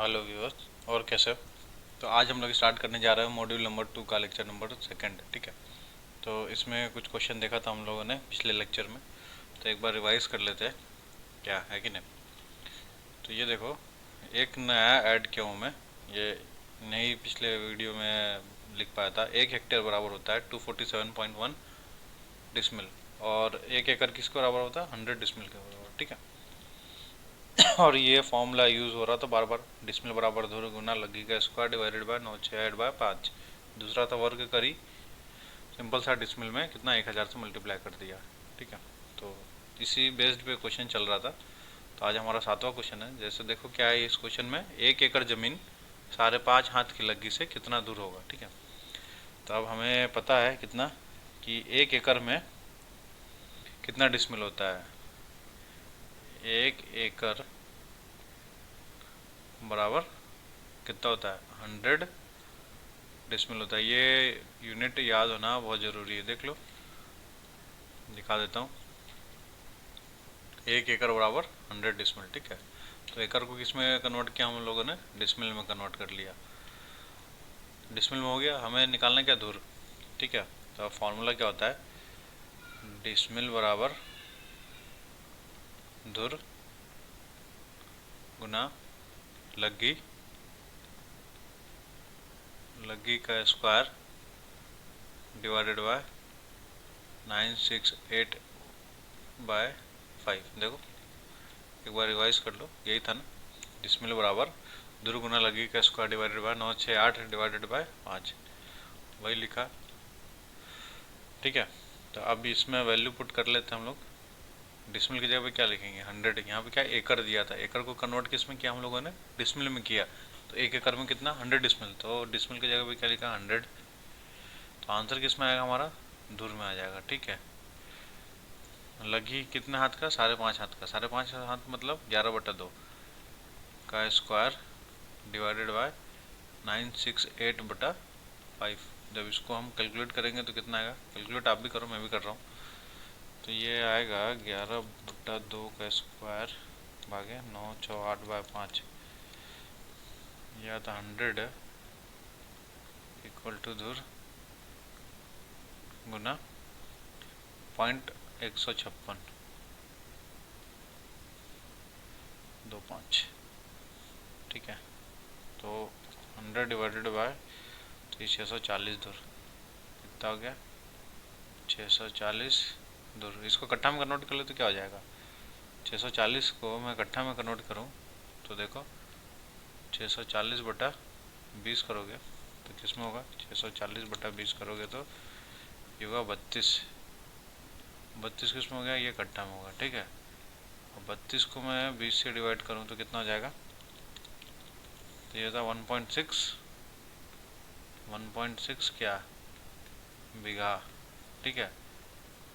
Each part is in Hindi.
Hello viewers. और कैसे हो? तो आज हम लोग स्टार्ट करने जा रहे हैं मॉड्यूल नंबर 2 का लेक्चर नंबर सेकंड। ठीक है। तो इसमें कुछ क्वेश्चन देखा था हम लोगों ने पिछले लेक्चर में, तो एक बार रिवाइज कर लेते हैं, क्या है कि नहीं। तो ये देखो, एक नया ऐड किया हूँ मैं। ये नहीं, पिछले वीडियो में लिख पाया था। 1 हेक्टेयर बराबर होता है 247.1 डिसमिल, और 1 एकड़ किसके बराबर होता है? 100 डिसमिल के बराबर। ठीक है। और ये फॉर्मूला यूज़ हो रहा था बार बार, डिसमिल बराबर धुर गुना लगी का स्क्वायर डिवाइडेड बाय 9/6/5। दूसरा था वर्ग करी, सिंपल सा डिसमिल में कितना 1000 से मल्टीप्लाई कर दिया। ठीक है। तो इसी बेस्ड पे क्वेश्चन चल रहा था। तो आज हमारा 7वां क्वेश्चन है। जैसे देखो क्या है इस क्वेश्चन में, 1 एकड़ ज़मीन 5.5 हाथ की लग्गी से कितना दूर होगा। ठीक है। तो अब हमें पता है कितना, कि 1 एकड़ में कितना डिसमिल होता है। 1 एकड़ बराबर कितना होता है? 100 डिसमिल होता है। ये यूनिट याद होना बहुत ज़रूरी है। देख लो, दिखा देता हूँ। 1 एकड़ बराबर 100 डिसमिल। ठीक है। तो एकड़ को किस में कन्वर्ट किया हम लोगों ने? डिसमिल में कन्वर्ट कर लिया। डिसमिल में हो गया। हमें निकालना क्या? धुर। ठीक है। तो अब फॉर्मूला क्या होता है? डिसमिल बराबर धुर गुना लग्गी, लग्गी का स्क्वायर डिवाइडेड बाय 968/5। देखो एक बार रिवाइज कर लो, यही था ना। डिसमिल बराबर धुर गुना लग्गी का square divided by 968 divided by 5, वही लिखा। ठीक है। तो अब इसमें वैल्यू पुट कर लेते हैं हम लोग। डिसमिल की जगह पे क्या लिखेंगे? 100। यहाँ पे क्या एकड़ दिया था, एकड़ को कन्वर्ट किस में किया हम लोगों ने? डिसमिल में किया। तो 1 एकड़ में कितना? 100 डिसमिल। तो डिसमिल की जगह पे क्या लिखा? 100। तो आंसर किस में आएगा हमारा? धुर में आ जाएगा। ठीक है। लगी कितने हाथ का? 5.5 हाथ का। 5.5 हाथ मतलब 11/2 का स्क्वायर डिवाइडेड बाय 968/5। जब इसको हम कैलकुलेट करेंगे तो कितना आएगा? कैलकुलेट आप भी करो, मैं भी कर रहा हूँ। तो ये आएगा 11/2 का स्क्वायर भागे 968/5। यह था 100 इक्वल टू धुर गुना 0.15625। ठीक है। तो 100 डिवाइडेड बाय 640 धुर कितना हो गया? 640 धुर। इसको कट्ठा में कन्वर्ट कर ले तो क्या हो जाएगा? 640 को मैं कट्ठा में कन्वर्ट करूँ तो देखो, 640/20 करोगे तो किस में होगा? 640/20 करोगे तो ये होगा 32। 32 किस में हो गया? ये कट्ठा में होगा। ठीक है। और 32 को मैं 20 से डिवाइड करूँ तो कितना हो जाएगा? तो ये था 1.6, 1.6 क्या? बीघा। ठीक है।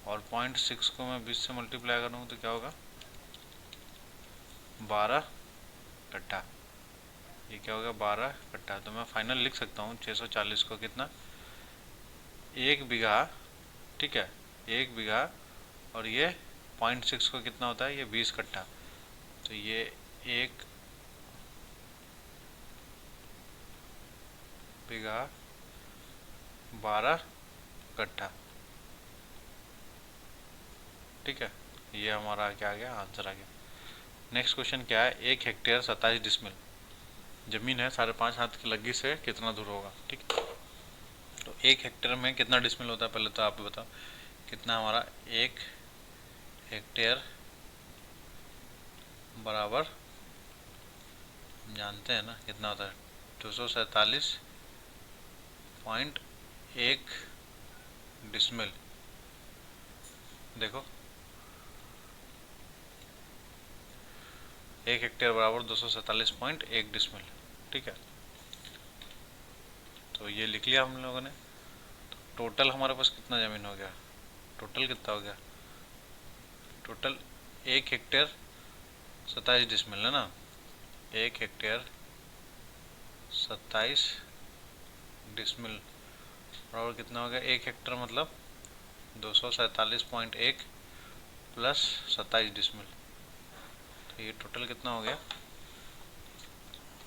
और 0.6 को मैं 20 से मल्टीप्लाई करूँ तो क्या होगा? 12 कट्ठा। ये क्या होगा? 12 कट्ठा। तो मैं फाइनल लिख सकता हूँ 640 को कितना? 1 बीघा। ठीक है। 1 बीघा। और ये 0.6 को कितना होता है? ये 20 कट्ठा। तो ये 1 बीघा 12 कट्ठा। ठीक है। ये हमारा क्या आ गया? आंसर आ गया। नेक्स्ट क्वेश्चन क्या है? 1 हेक्टेयर 27 डिसमिल जमीन है 5.5 हाथ की लग्गी से कितना दूर होगा। ठीक है। तो 1 हेक्टेयर में कितना डिसमिल होता है पहले तो आप बताओ कितना हमारा? 1 हेक्टेयर बराबर जानते हैं ना कितना होता है? 247.1 डिसमिल। देखो 1 हेक्टेयर बराबर 247.1 डिसमिल। ठीक है। तो ये लिख लिया हम लोगों ने। तो टोटल हमारे पास कितना ज़मीन हो गया? टोटल कितना हो गया? टोटल 1 हेक्टेयर 27 डिसमिल है ना। 1 हेक्टेयर 27 डिसमिल बराबर कितना हो गया? 1 हेक्टेयर मतलब 247.1 + 27 डिसमिल। तो ये टोटल कितना हो गया?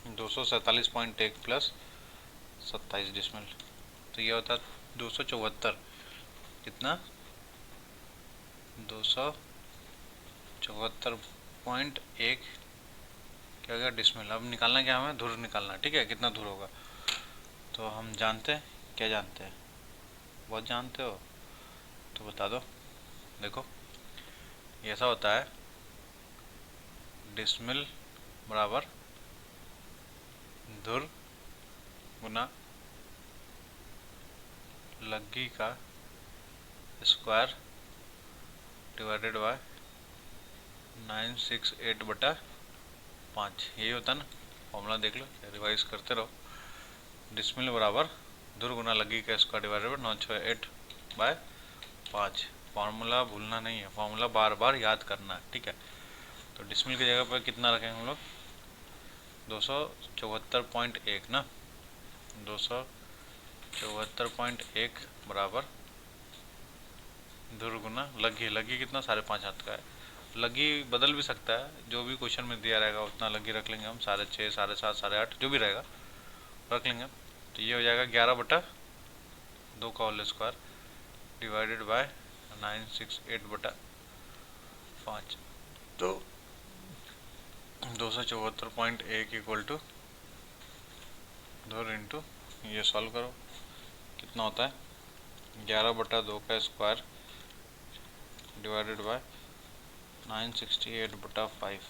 247.1 प्लस 27 डिसमिल, तो ये होता है 274। कितना? 274.1 क्या हो गया डिसमिल। अब निकालना क्या हमें? धुर निकालना, ठीक है, कितना धुर होगा। तो हम जानते हैं, क्या जानते हैं? बहुत जानते हो तो बता दो। देखो ये ऐसा होता है, डिसमिल बराबर धुर गुना लग्गी का स्क्वायर डिवाइडेड बाय 968/5। यही होता है ना फॉर्मूला, देख लो, रिवाइज करते रहो। डिसमिल बराबर धुर गुना लग्गी का स्क्वायर डिवाइडेड बाय 968/5। फार्मूला भूलना नहीं है, फार्मूला बार बार याद करना है, ठीक है। तो डिसमिल की जगह पर कितना रखेंगे हम लोग? 274.1 ना, 274.1 बराबर धुर गुना लग्गी। लग्गी कितना? 5.5 हाथ का है। लग्गी बदल भी सकता है, जो भी क्वेश्चन में दिया रहेगा उतना लग्गी रख लेंगे हम, 6.5, 7.5, 8.5 जो भी रहेगा रख लेंगे। तो ये हो जाएगा 11/2 का होल स्क्वायर डिवाइडेड बाय 968/5। तो 274.1 इक्वल टू धुर इंटू, ये सॉल्व करो कितना होता है, 11/2 का स्क्वायर डिवाइडेड बाय 968/5।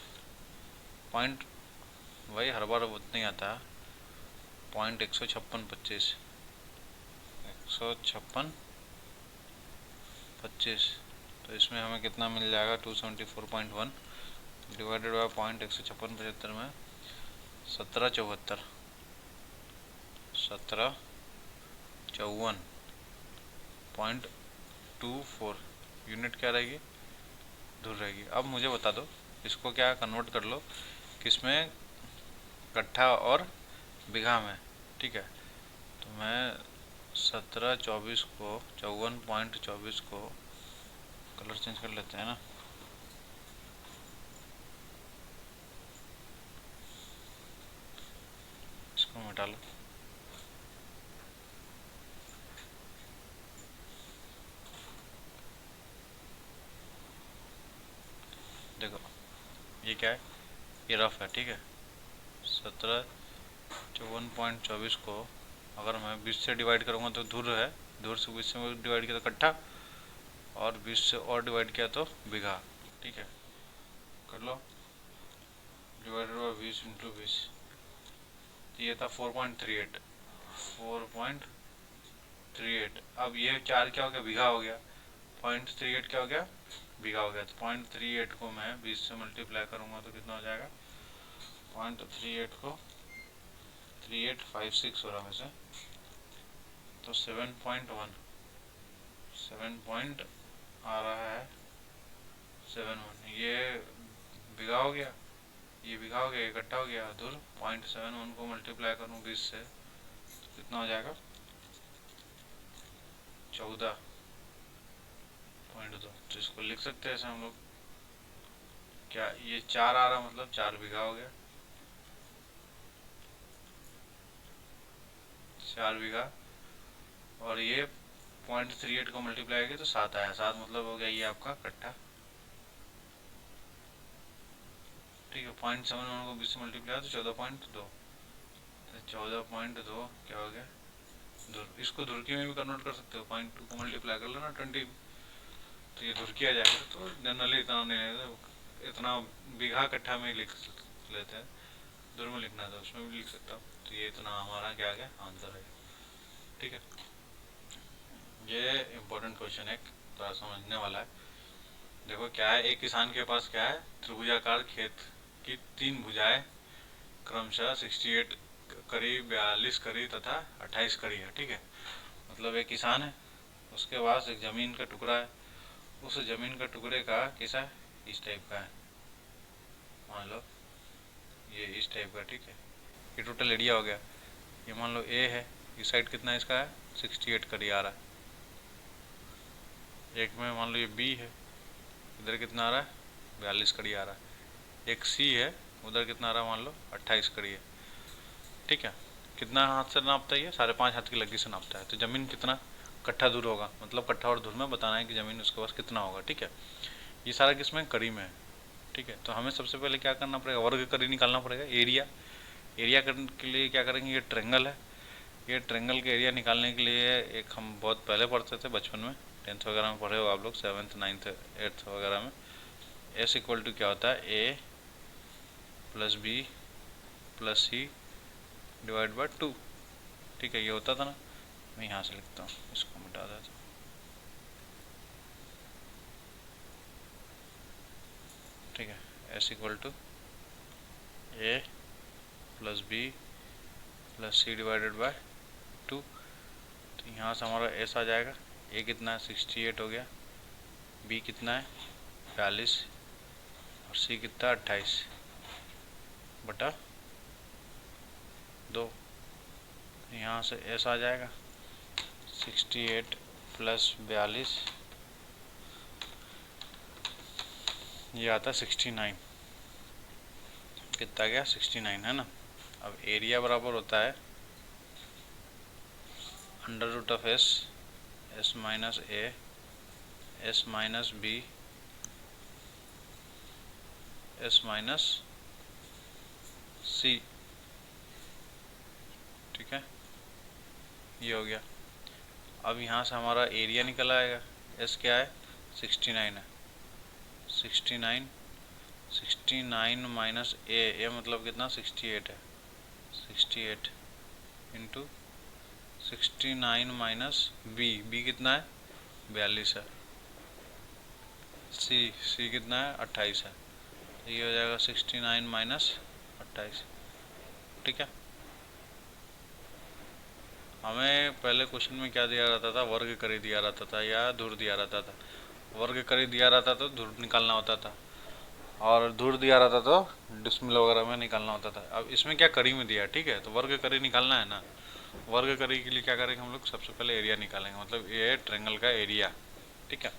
पॉइंट वही हर बार उतना ही आता है, पॉइंट 156.25, 156.25। तो इसमें हमें कितना मिल जाएगा? 274.1 डिवाइडेड बाय पॉइंट 156.75 में 1754.24 यूनिट क्या रहेगी? धुर रहेगी। अब मुझे बता दो इसको क्या कन्वर्ट कर लो किसमें? कट्ठा और बीघा में, ठीक है। तो मैं 1724 को 54.24 को कलर चेंज कर लेते हैं ना, इसको मिटा लो। देखो ये क्या है? ये रफ है, ठीक है। 1754.24 को अगर मैं 20 से डिवाइड करूँगा तो धुर है, धुर से 20 से डिवाइड किया तो कट्ठा, और 20 से और डिवाइड किया तो बीघा, ठीक है। कर लो, डिवाइडेड बाय 20 इंटू 20, ये था 4.38, 4.38। अब ये 4 क्या हो गया? बीघा हो गया। 0.38 क्या हो गया? बीघा हो गया। तो 0.38 को मैं 20 से मल्टीप्लाई करूँगा तो कितना हो जाएगा? 0.38 को 3856 हो रहा वैसे, तो 7.1, 7 पॉइंट आ रहा है 71। ये बीघा हो गया, ये बीघा हो गया, इकट्ठा हो गया। धुर 0.71 को मल्टीप्लाई करूँ 20 से तो कितना हो जाएगा? 14.2। तो इसको लिख सकते हैं ऐसे हम लोग, क्या ये 4 आ रहा, मतलब 4 बीघा हो गया, 4 बीघा। और ये 0.38 को मल्टीप्लाई किया तो 7 आया, 7 मतलब हो गया ये आपका कट्ठा, ठीक है। 0.71 को 20 से मल्टीप्लाई तो 14.2, 14.2 क्या हो गया? धुर। इसको धुरकी में भी कन्वर्ट कर सकते हो, 0.2 को मल्टीप्लाई कर लेना 20, तो ये धुरकी आ जाएगा। तो जनरली इतना नहीं है, इतना बीघा कट्ठा में लिख लेते हैं, धुर में लिखना था उसमें भी लिख सकता हूँ। तो ये इतना हमारा क्या आ गया? आंसर है, ठीक है। ये इम्पोर्टेंट क्वेश्चन है, थोड़ा समझने वाला है। देखो क्या है, एक किसान के पास क्या है? त्रिभुजाकार खेत की 3 भुजाएं क्रमशः 68 करी, 42 करी तथा 28 करी है, ठीक है। मतलब एक किसान है, उसके पास एक ज़मीन का टुकड़ा है, उस ज़मीन का टुकड़े का कैसा? इस टाइप का है, मान लो ये इस टाइप का, ठीक है। ये टोटल एरिया हो गया। ये मान लो ए है, इस साइड कितना इसका है? 68 करी आ रहा है। एक में मान लो ये बी है, इधर कितना आ रहा है? 42 कड़ी आ रहा है। एक सी है, उधर कितना आ रहा है? मान लो 28 कड़ी है। ठीक है। कितना हाथ से नापता है ये? 5.5 हाथ की लग्गी से नापता है। तो ज़मीन कितना कट्ठा दूर होगा, मतलब कट्ठा और दूर में बताना है कि ज़मीन उसके पास कितना होगा। ठीक है, ये सारा किसमें? कड़ी में है। ठीक है, तो हमें सबसे पहले क्या करना पड़ेगा? वर्ग कड़ी निकालना पड़ेगा। एरिया, एरिया करने के लिए क्या करेंगे? ये ट्रेंगल है, ये ट्रेंगल के एरिया निकालने के लिए एक हम बहुत पहले पढ़ते थे बचपन में, 10th वगैरह में पढ़े हो आप लोग, 7th 9th 8th वगैरह में। एस इक्वल टू क्या होता है? A plus B plus C divide by 2। ठीक है, ये होता था ना। मैं यहाँ से लिखता हूँ, इसको मिटा देता हूँ। ठीक है, S equal to A plus B plus C divided by 2। तो यहाँ से हमारा एस आ जाएगा। ए कितना है? 68 हो गया। बी कितना है? 42। और सी कितना है? 28 बटा 2। यहाँ से एस आ जाएगा 68 प्लस 42, ये आता है 69। कितना गया? 69 है ना। अब एरिया बराबर होता है under root of S, S minus A, S minus B, S minus C. ठीक है, ये हो गया। अब यहाँ से हमारा एरिया निकल आएगा। एस क्या है? 69 है। 69, 69 माइनस ए मतलब कितना? 68 है। 68 इंटू 69 माइनस बी कितना है? 42 है। सी कितना है? 28 है। तो ये हो जाएगा 69 माइनस 28। ठीक है, हमें पहले क्वेश्चन में क्या दिया रहता था? वर्ग करी दिया रहता था या धुर दिया रहता था। वर्ग करी दिया रहता तो धुर निकालना होता था, और धुर दिया रहता तो डिसमिल वगैरह में निकालना होता था। अब इसमें क्या? कड़ी में दिया है। ठीक है, तो वर्ग करी निकालना है ना। वर्ग करी के लिए क्या करेंगे हम लोग? सबसे पहले एरिया निकालेंगे, मतलब ये है ट्रेंगल का एरिया। ठीक है,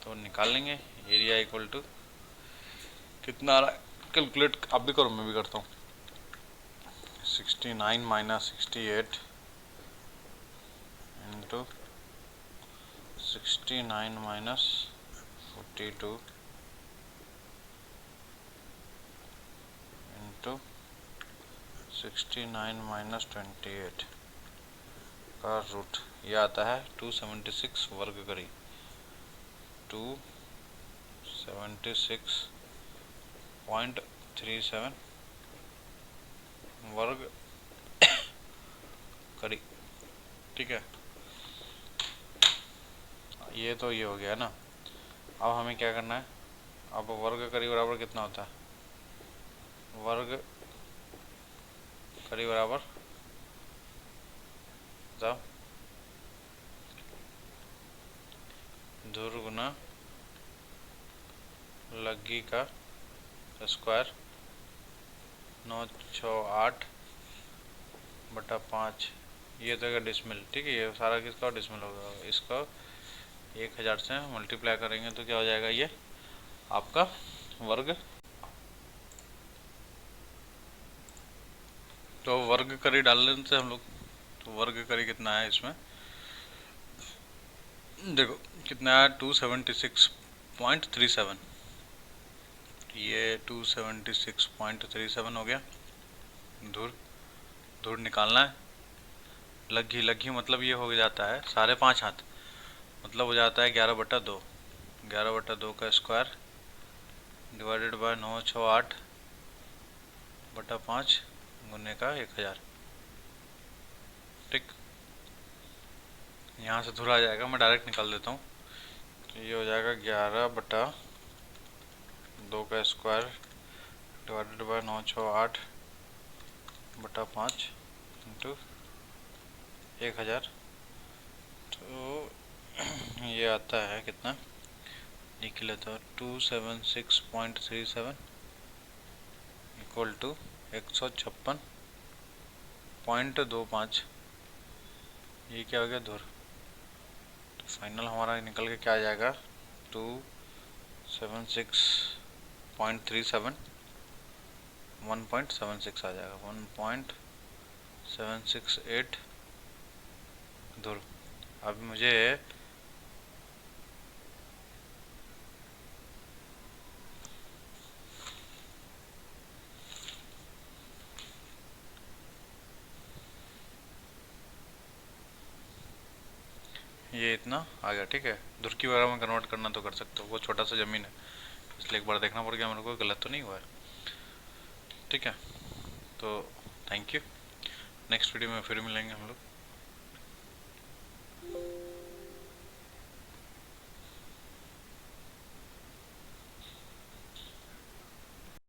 तो निकाल लेंगे। एरिया इक्वल टू कितना आ रहा है? कैलकुलेट आप भी करो, मैं भी करता हूँ। 69 minus 68 into 69 minus 42 into 69 minus 28 का रूट, ये आता है 276 वर्ग करी। 276.37 वर्ग करी। ठीक है, ये तो ये हो गया ना। अब हमें क्या करना है? अब वर्ग करी बराबर कितना होता है? वर्ग करी बराबर बताओ? धुर गुना लग्गी का स्क्वायर 968 बटा 5। ये तो डिसमिल। ठीक है, ये सारा किसका डिसमिल होगा? इसका 1000 से मल्टीप्लाई करेंगे तो क्या हो जाएगा? ये आपका वर्ग। तो वर्ग करी डालने से हम लोग, तो वर्ग करी कितना है इसमें? देखो कितना है? 276.37। ये 276.37 हो गया। धुर, धुर निकालना है। लग्गी मतलब ये हो जाता है 5.5 हाथ, मतलब हो जाता है 11/2। 11/2 का स्क्वायर डिवाइडेड बाय 968 बटा 5 गुने का 1000। ठीक, यहाँ से धुर आ जाएगा, मैं डायरेक्ट निकाल देता हूँ। तो ये हो जाएगा 11/2 का स्क्वायर डिवाइडेड बाय 968 बटा 5 इंटू 1000। तो ये आता है कितना? लिख लेता हूँ 276.37 इक्वल टू 156.25। ये क्या हो गया? धुर। तो फाइनल हमारा निकल के क्या आ जाएगा? 276.37 1.76 आ जाएगा। 1.76 768 धुर। अब मुझे ये इतना आ गया, ठीक है। धुर की वगैरह में कन्वर्ट करना तो कर सकते हो, वो छोटा सा ज़मीन है इसलिए एक बार देखना पड़ गया मेरे को, गलत तो नहीं हुआ है, ठीक है। तो थैंक यू, नेक्स्ट वीडियो में फिर मिलेंगे हम लोग।